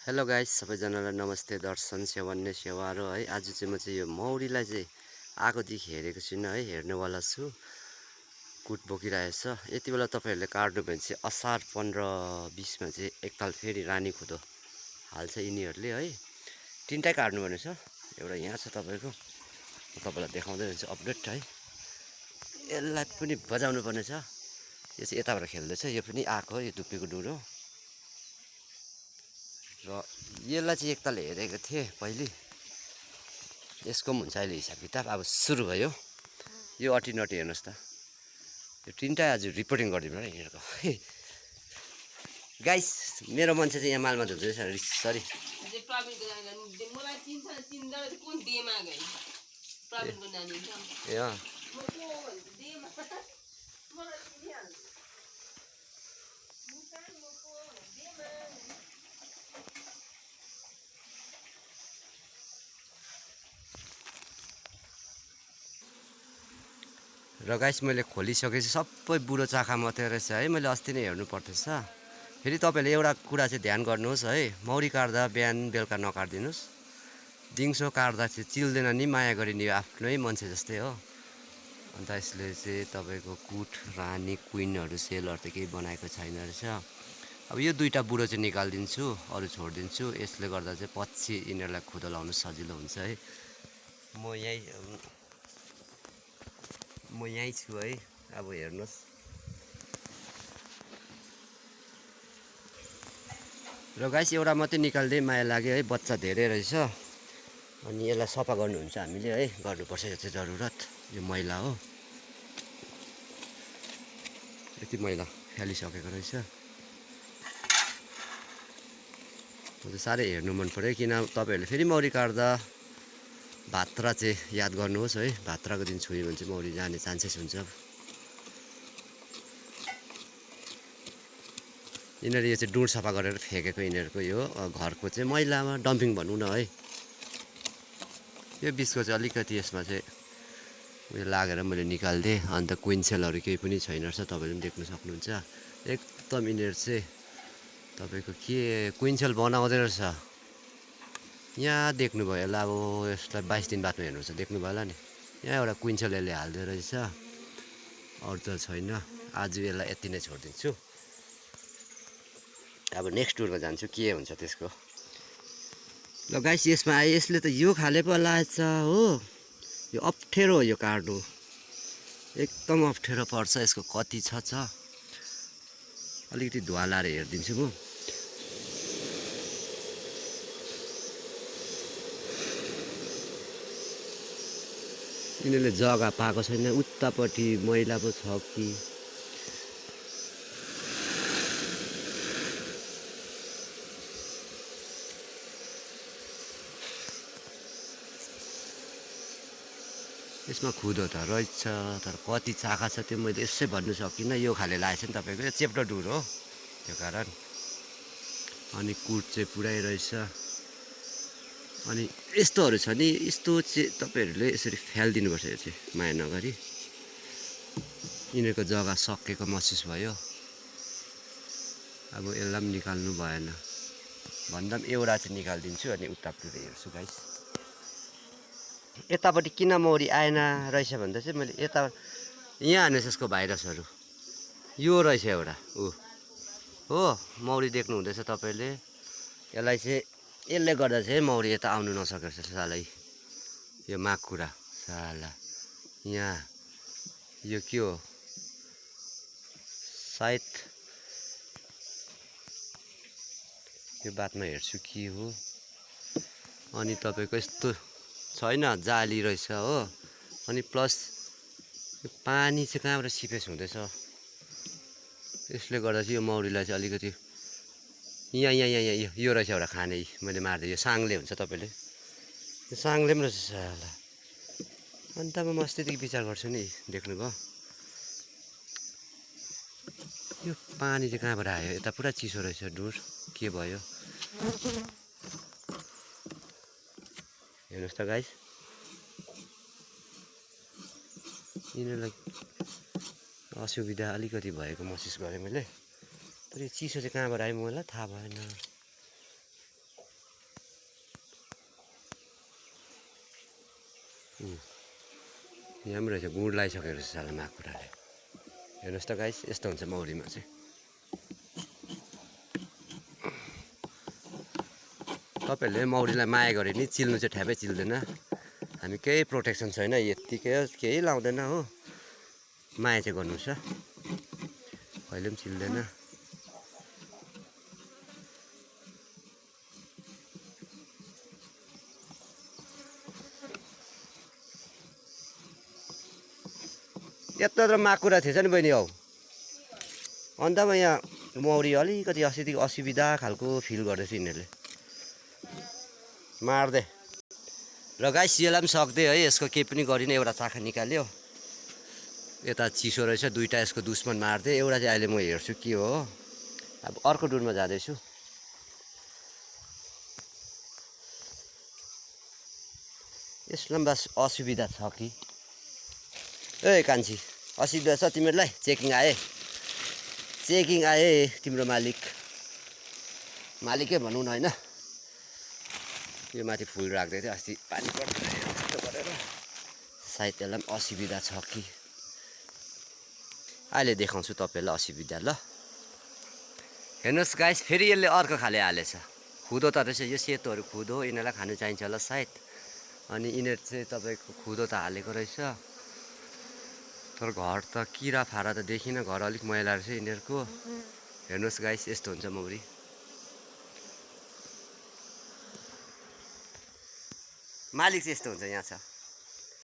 Hello guys, सबैजनालाई नमस्ते। दर्शन सेवन्ने सेवारो है। आज चाहिँ म चाहिँ यो मौरीलाई चाहिँ आगोदेखि हेरेको छुइनँ है, हेर्नेवाला छु। कुट बोकिरहेछ। यति बेला तपाईँहरूले काट्नु भने चाहिँ असार 15-20मा चाहिँ एकताल फेरि रानी खुदो हाल्छ यिनीहरूले है। तिनटै काट्नु भनेछ। एउटा यहाँ छ तपाईँको, म तपाईँलाई देखाउँदै हुन्छु अपडेट है। यसलाई पनि बजाउनु पर्ने छ। यो चाहिँ यताबाट खेल्दैछ। यो पनि आएको हो, यो धुप्पीको डुरो। र यसलाई चाहिँ एकताल हेरेको थिएँ पहिले। यसको पनि हुन्छ अहिले हिसाब किताब। अब सुरु भयो। यो अटिनटी हेर्नुहोस् त। यो तिनटै आज रिपोर्टिङ गरिदिनु र यिनीहरूको। गाइस, मेरो मान्छे चाहिँ यहाँ मालमा झुल्दैछ। सरी। र गाइस, मैले खोलिसकेपछि सबै बुढो चाखा मात्रै रहेछ है। मैले अस्ति नै हेर्नु पर्दैछ। फेरि तपाईँले एउटा कुरा चाहिँ ध्यान गर्नुहोस् है, मौरी काट्दा बिहान बेलुका नकाटिदिनुहोस्। दिउँसो काट्दा चाहिँ चिल्दैन नि, माया गरिने आफ्नै मान्छे जस्तै हो। अन्त यसले चाहिँ तपाईँको कुट, रानी, क्विनहरू, सेलहरू त केही बनाएको छैन रहेछ। अब यो दुईवटा बुढो चाहिँ निकालिदिन्छु, अरू छोडिदिन्छु। यसले गर्दा चाहिँ पछि यिनीहरूलाई खुदो लाउनु सजिलो हुन्छ है। म यहीँ छु है। अब हेर्नुहोस्। र गाइस, एउटा मात्रै निकाल्दै माया लाग्यो है। बच्चा धेरै रहेछ। अनि यसलाई सफा गर्नुहुन्छ हामीले है, गर्नुपर्छ। यो चाहिँ जरुरत। यो मैला हो, यति मैला फालिसकेको रहेछ। म त साह्रै हेर्नु मन पऱ्यो। किन तपाईँहरूले फेरि मौरी काट्दा भात्रा चाहिँ याद गर्नुहोस् है। भात्राको दिन छोयो भने चाहिँ मौरी जाने चान्सेस हुन्छ। यिनीहरू यो चाहिँ डुँड सफा गरेर फ्याँकेको यिनीहरूको यो घरको चाहिँ मैलामा डम्पिङ भनौँ न है। यो बिचको चाहिँ अलिकति यसमा चाहिँ उयो लागेर मैले निकालिदिएँ। अन्त क्विन सेलहरू केही पनि छैन रहेछ, तपाईँले पनि देख्नु सक्नुहुन्छ। एकदम यिनीहरू चाहिँ तपाईँको के क्विन सेल बनाउँदै रहेछ। यहाँ देख्नुभयो होला। अब यसलाई 22 दिन बादमा हेर्नुहुन्छ, देख्नुभयो होला नि। यहाँ एउटा क्विन सेल यसले हाल्दो रहेछ, अरू त छैन। आज यसलाई यति नै छोडिदिन्छु। अब नेक्स्ट टुरमा जान्छु, के हुन्छ त्यसको। ल गाइस, यसमा आयो। यसले त यो खाले पो लाएछ हो। यो अप्ठ्यारो हो यो काट्नु, एकदम अप्ठ्यारो पर्छ। यसको कति छ अलिकति धुवा लाएर हेरिदिन्छु म। यिनीहरूले जग्गा पाएको छैन। उतापट्टि मैला पो छ कि। यसमा खुदो त रहेछ, तर कति चाखा छ त्यो मैले यसै भन्नु सकिनँ। यो खाले लागेछ नि तपाईँको, यो चेप्टो डुर हो त्यो कारण। अनि कुट चाहिँ पुरै रहेछ। अनि यस्तोहरू छ नि, यस्तो चाहिँ तपाईँहरूले यसरी फ्यालिदिनुपर्छ। यो चाहिँ माया नगरी। यिनीहरूको जग्गा सकेको महसुस भयो। अब यसलाई पनि निकाल्नु भएन भन्दा पनि एउटा चाहिँ निकालिदिन्छु। अनि उतापट्टि हेर्छु गाइस। यतापट्टि किन मौरी आएन रहेछ भन्दा चाहिँ मैले यता यहाँ हान्नुहोस्। यसको भाइरसहरू यो रहेछ एउटा हो। मौरी देख्नु हुँदैछ तपाईँले। यसलाई चाहिँ यसले गर्दा चाहिँ मौरी यता आउनु नसकेको रहेछ सालै। यो माकुरा साला यहाँ यो के हो सायद, यो बादमा हेर्छु के हो। अनि तपाईँको यस्तो छैन, जाली रहेछ हो। अनि प्लस यो पानी चाहिँ कहाँबाट सिपेज हुँदैछ, यसले गर्दा चाहिँ यो मौरीलाई चाहिँ अलिकति यहाँ यो रहेछ एउटा खाने। मैले मारिदिएँ। यो साङ्ले हुन्छ, तपाईँले यो साङ्ले पनि रहेछ साला। अन्त म अस्तिदेखि विचार गर्छु नि, देख्नुभयो यो पानी चाहिँ कहाँबाट आयो। यता पुरा चिसो रहेछ डुर, के भयो हेर्नुहोस् त गाइस। यिनीहरूलाई असुविधा अलिकति भएको महसुस गरेँ मैले। तर यो चिसो चाहिँ कहाँबाट आयो मलाई थाहा भएन। यहाँ पनि रहेछ गुँड लगाइसकेको रहेछ साला माकुराले। हेर्नुहोस् त गाइस यस्तो हुन्छ मौरीमा चाहिँ। तपाईँहरूले मौरीलाई माया गरे नि चिल्नु चाहिँ ठ्यापै चिल्दैन। हामी केही प्रोटेक्सन छैन यत्तिकै केही लाउँदैन हो, माया चाहिँ गर्नुपर्छ, कहिले पनि चिल्दैन। यत्रो त माकुरा थिएछ नि बहिनी हौ, अन्तमा यहाँ मौरी अलिकति अस्तिदेखि असुविधा खालको फिल गर्दैछ यिनीहरूले मार्दै। र गाइस यसलाई पनि सक्दै है, यसको केही पनि गरिनँ, एउटा चाखा निकाल्यो। यता चिसो रहेछ, दुईवटा यसको दुश्मन मार्दै, एउटा चाहिँ अहिले म हेर्छु के हो। अब अर्को डुनमा जाँदैछु। यसलाई पनि बस असुविधा छ कि। ए कान्छी असुविधा छ तिमीहरूलाई? चेकिङ आए तिम्रो मालिकै भनौँ न होइन। यो माथि फुल राख्दै थियो अस्ति पानी परेर, सायद त्यसलाई पनि असुविधा छ कि। अहिले देखाउँछु तपाईँहरूलाई असुविधा ल। हेर्नुहोस् गाइस फेरि यसले अर्को खाले हालेछ। खुदो त रहेछ यो सेतोहरू खुदो, यिनीहरूलाई खानु चाहिन्छ होला सायद। अनि यिनीहरू चाहिँ तपाईँको खुदो त हालेको रहेछ, तर घर त किरा फारा त देखिनँ, घर अलिक मैला रहेछ यिनीहरूको। हेर्नुहोस् गाइस यस्तो हुन्छ मौरी। मालिक चाहिँ यस्तो हुन्छ यहाँ छ।